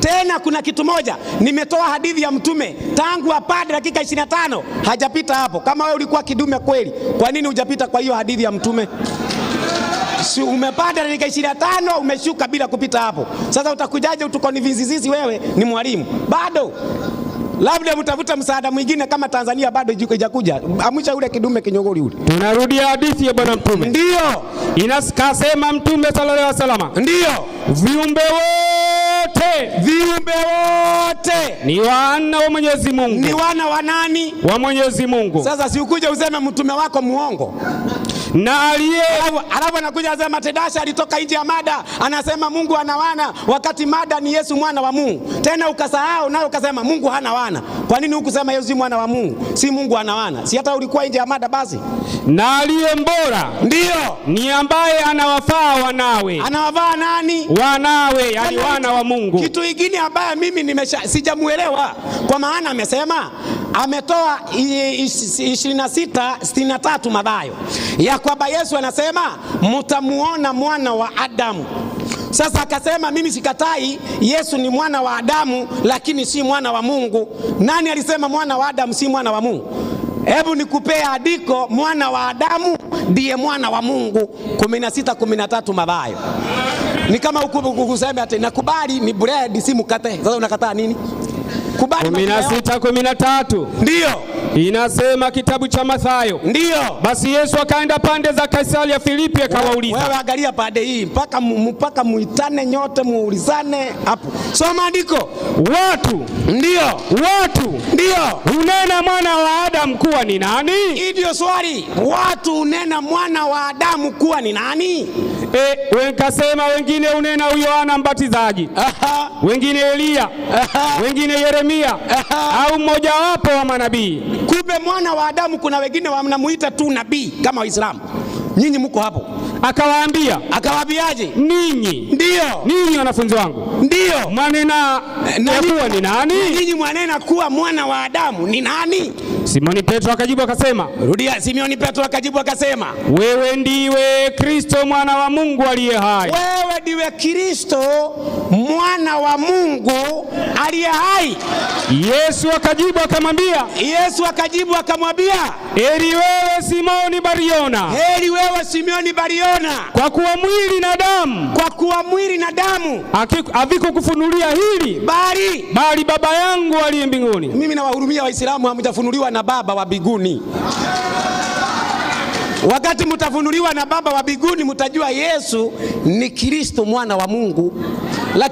Tena kuna kitu moja, nimetoa hadithi ya mtume tangu apande dakika 25 hajapita hapo. Kama wewe ulikuwa kidume kweli, kwa nini hujapita kwa hiyo hadithi ya mtume? Si umepanda dakika 25 umeshuka bila kupita hapo. Sasa utakujaje utukonivinzi sisi wewe ni mwalimu? Bado labda mtafuta msaada mwingine kama Tanzania bado haijakuja. Amwisha ule kidume kinyogoli ule. Tunarudia hadithi ya bwana mtume. Ndio. Inasema mtume sallallahu alaihi wasallam. Ndio. Viumbe wote ni wana wa Mwenyezi Mungu. Ni wana wa nani? Wa Mwenyezi Mungu. Sasa si ukuje useme mtume wako muongo. Na alafu anakuja anasema Tedasha alitoka nje ya mada, anasema Mungu ana wana, wakati mada ni Yesu mwana wa Mungu. Tena ukasahau nayo ukasema Mungu hana wana. Kwa nini hukusema Yesu mwana wa Mungu? Si Mungu ana wana. Si hata ulikuwa nje ya mada basi? Na aliye mbora ndio ni ambaye anawafaa wanawe. Anawafaa nani? Wanawe, yani wana wa Mungu. Kitu kingine ambaye mimi sijamuelewa, kwa maana amesema ametoa 26:63 Mathayo ya kwamba Yesu anasema mtamuona mwana wa Adamu. Sasa akasema mimi sikatai Yesu ni mwana wa Adamu, lakini si mwana wa Mungu. Nani alisema mwana wa Adamu si mwana wa Mungu? Hebu nikupea andiko, mwana wa Adamu ndiye mwana wa Mungu. 16:13 Mathayo. Ni kama ukusema ati nakubali ni bread si mkate. Sasa unakataa nini? Kubali 16:13 ndio inasema kitabu cha Mathayo. Ndio. Basi Yesu akaenda pande za Kaisaria Filipi akawauliza. Wewe angalia pande hii mpaka muitane nyote muulizane hapo. Soma andiko. Watu ndio unena mwana wa Adamu kuwa ni nani? Ndio swali. Watu unena mwana wa Adamu kuwa ni nani? Wakasema wengine unena Yohana Mbatizaji. Wengine Elia. Wengine Yeremia. Au mmoja wapo wa manabii. Kumbe mwana wa Adamu kuna wengine wanamuita tu nabii kama Waislamu. Nyinyi mko hapo. Akawaambiaje? Ninyi wanafunzi wangu. Ndio. Mwanena kuwa ni nani? Ninyi mwanena kuwa mwana wa Adamu ni nani? Simoni Petro akajibu akasema. Rudia. Simoni Petro akajibu akasema. Wewe ndiwe Kristo mwana wa Mungu aliye hai. Wewe ndiwe Kristo mwana wa Mungu aliye hai. Yesu akajibu akamwambia. Heri wewe Simoni Bariona. Heri wewe Simoni Bariona. Kwa kuwa mwili na damu havikukufunulia hili, bali Baba yangu aliye mbinguni. Mimi nawahurumia Waislamu, hamjafunuliwa na Baba wa mbinguni. Wakati mtafunuliwa na Baba wa mbinguni mtajua Yesu ni Kristo mwana wa Mungu. Lakini